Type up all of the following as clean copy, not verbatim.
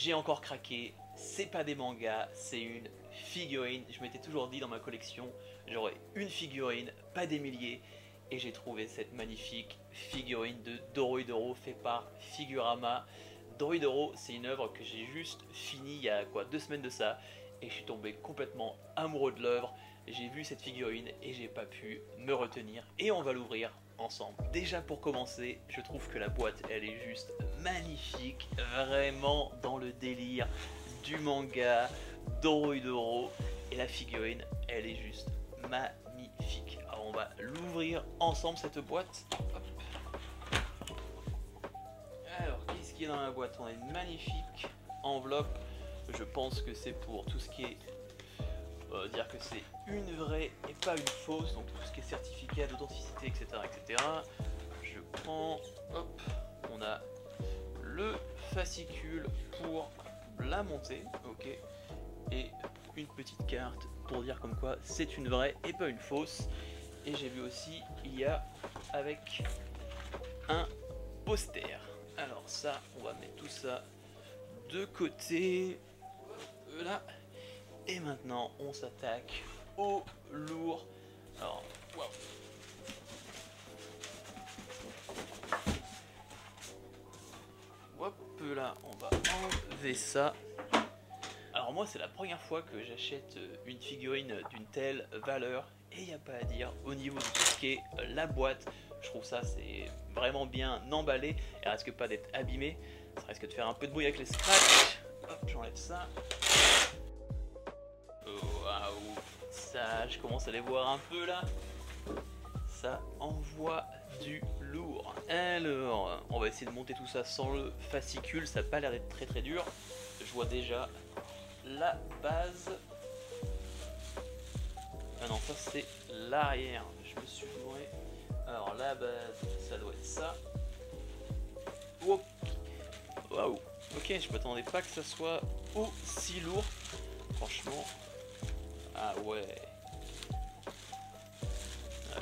j'ai encore craqué, c'est pas des mangas, c'est une figurine. Je m'étais toujours dit dans ma collection, j'aurais une figurine, pas des milliers. Et j'ai trouvé cette magnifique figurine de Dorohedoro faite par Figurama. Dorohedoro, c'est une œuvre que j'ai juste finie il y a quoi 2 semaines de ça. Et je suis tombé complètement amoureux de l'œuvre. J'ai vu cette figurine et j'ai pas pu me retenir. Et on va l'ouvrir ensemble. Déjà pour commencer, je trouve que la boîte elle est juste magnifique, vraiment dans le délire du manga Dorohedoro, et la figurine elle est juste magnifique. Alors on va l'ouvrir ensemble cette boîte. Hop. Alors qu'est-ce qu'il y a dans la boîte? On a une magnifique enveloppe. Je pense que c'est pour tout ce qui est dire que c'est une vraie et pas une fausse, donc tout ce qui est certificat d'authenticité, etc., etc. Je prends, hop, on a le fascicule pour la monter, ok, et une petite carte pour dire comme quoi c'est une vraie et pas une fausse. Et j'ai vu aussi, il y a avec un poster. Alors ça, on va mettre tout ça de côté, là. Et maintenant, on s'attaque au lourd. Alors, waouh. Hop là, on va enlever ça. Alors moi, c'est la première fois que j'achète une figurine d'une telle valeur. Et il n'y a pas à dire, au niveau de tout ce qui est la boîte, je trouve ça c'est vraiment bien emballé. Elle risque pas d'être abîmée. Ça risque de faire un peu de bruit avec les scratchs. Hop, j'enlève ça. Waouh, ça, je commence à les voir un peu là. Ça envoie du lourd. Alors, on va essayer de monter tout ça sans le fascicule. Ça n'a pas l'air d'être très très dur. Je vois déjà la base. Ah non, ça c'est l'arrière. Je me suis gouré. Alors la base, ça doit être ça. Wow. Waouh. Ok, je m'attendais pas que ça soit aussi lourd. Franchement. Ah ouais.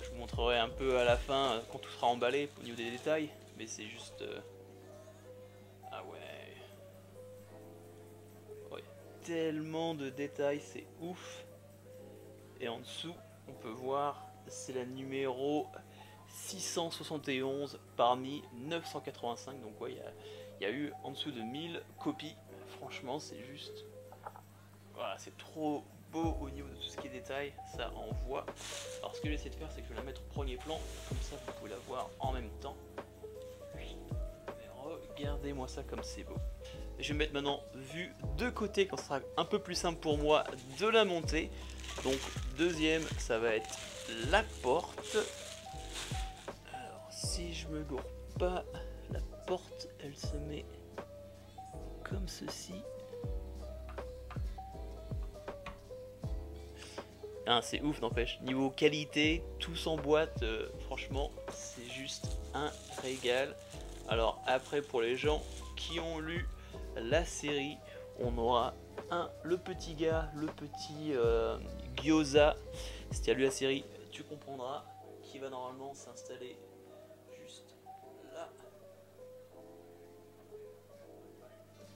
Je vous montrerai un peu à la fin quand tout sera emballé au niveau des détails. Mais c'est juste... Ah ouais. Ouais. Tellement de détails, c'est ouf. Et en dessous, on peut voir, c'est la numéro 671 parmi 985. Donc ouais, il y a eu en dessous de 1000 copies. Franchement, c'est juste... Voilà, c'est trop beau au niveau de tout ce qui est détail, ça envoie. Alors ce que j'essaie de faire, c'est que je vais la mettre au premier plan, comme ça vous pouvez la voir en même temps. Regardez-moi ça comme c'est beau. Je vais mettre maintenant vue de côté, quand ce sera un peu plus simple pour moi de la monter. Donc deuxième, ça va être la porte. Alors si je me gourre pas, la porte elle se met comme ceci. Hein, c'est ouf, n'empêche. Niveau qualité, tous en boîte, franchement, c'est juste un régal. Alors après, pour les gens qui ont lu la série, on aura le petit gars, le petit Gyoza. Si tu as lu la série, tu comprendras, qui va normalement s'installer juste là.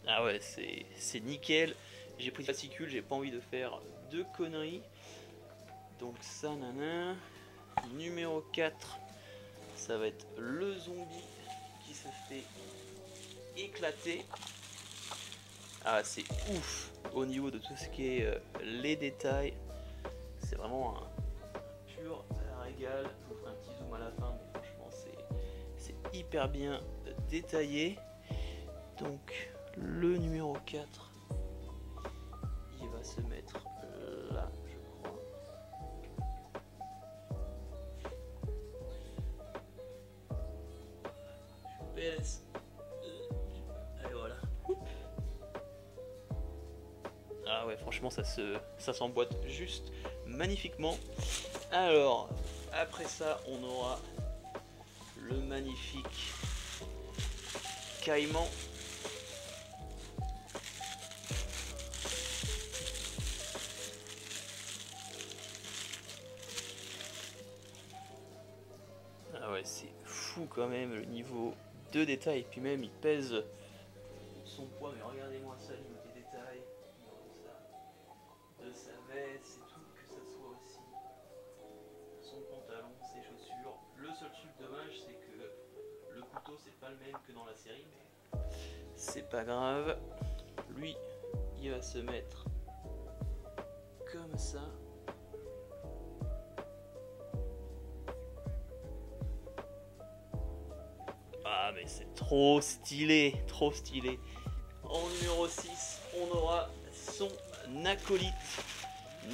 Ah ouais, c'est nickel. J'ai pris le fascicule, j'ai pas envie de faire de conneries. Donc ça, nana. Numéro 4, ça va être le zombie qui se fait éclater. Ah, c'est ouf au niveau de tout ce qui est les détails. C'est vraiment un pur régal. Je vous ferai un petit zoom à la fin, mais franchement c'est hyper bien détaillé. Donc le numéro 4, il va se mettre là. Allez, voilà. Ah ouais, franchement ça s'emboîte juste magnifiquement. Alors après ça, on aura le magnifique caïman. Ah ouais, c'est fou quand même le niveau de détail. Et puis même il pèse son poids, mais regardez-moi ça pas grave. Lui, il va se mettre comme ça. Ah mais c'est trop stylé, trop stylé. En numéro 6, on aura son acolyte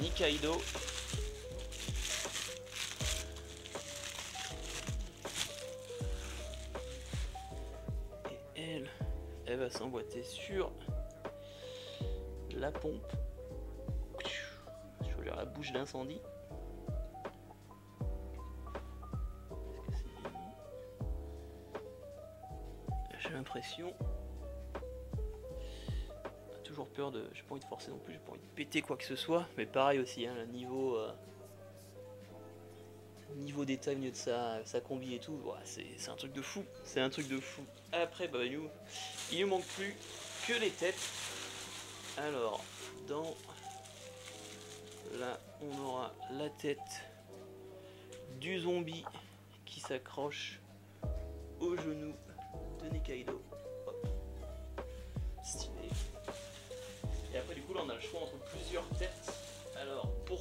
Nikaido. Et elle va s'emboîter sur la pompe. Je vais dire la bouche d'incendie. J'ai l'impression. Toujours peur de. J'ai pas envie de forcer non plus, j'ai pas envie de péter quoi que ce soit. Mais pareil aussi, hein, le niveau détail au milieu de sa combi et tout, ouais, c'est un truc de fou. C'est un truc de fou. Après, bah, il ne manque plus que les têtes. Alors, là, on aura la tête du zombie qui s'accroche au genou de Nikaido. Hop. Stylé. Et après, du coup, là, on a le choix entre plusieurs têtes. Alors, pour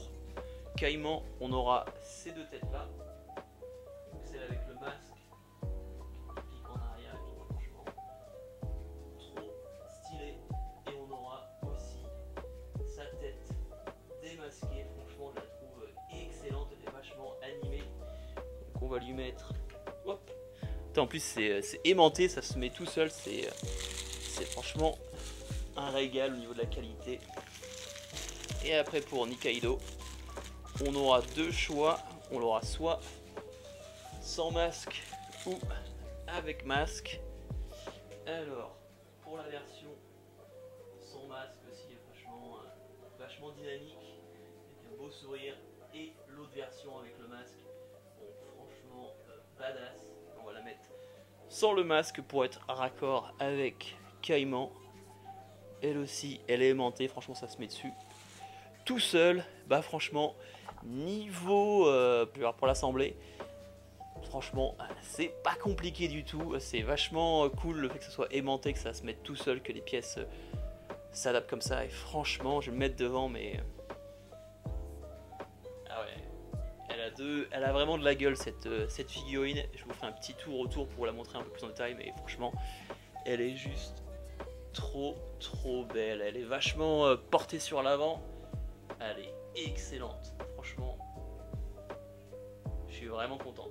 Caïman, on aura ces deux têtes là. Celle avec le masque qui pique en arrière et tout, franchement trop stylé. Et on aura aussi sa tête démasquée. Franchement, je la trouve excellente, elle est vachement animée. Donc on va lui mettre. Hop. En plus, c'est aimanté, ça se met tout seul. C'est franchement un régal au niveau de la qualité. Et après, pour Nikaido, on aura deux choix. On l'aura soit sans masque ou avec masque. Alors, pour la version sans masque aussi, vachement dynamique, avec un beau sourire. Et l'autre version avec le masque, bon, franchement badass. On va la mettre sans le masque pour être raccord avec Caïman. Elle aussi, elle est aimantée, franchement ça se met dessus. Tout seul, bah franchement, niveau pour l'assembler, franchement c'est pas compliqué du tout. C'est vachement cool le fait que ça soit aimanté, que ça se mette tout seul, que les pièces s'adaptent comme ça. Et franchement, je vais me mettre devant, mais ah ouais, elle a vraiment de la gueule cette figurine. Je vous fais un petit tour autour pour la montrer un peu plus en détail, mais franchement, elle est juste trop belle. Elle est vachement portée sur l'avant. Elle est excellente, franchement. Je suis vraiment content.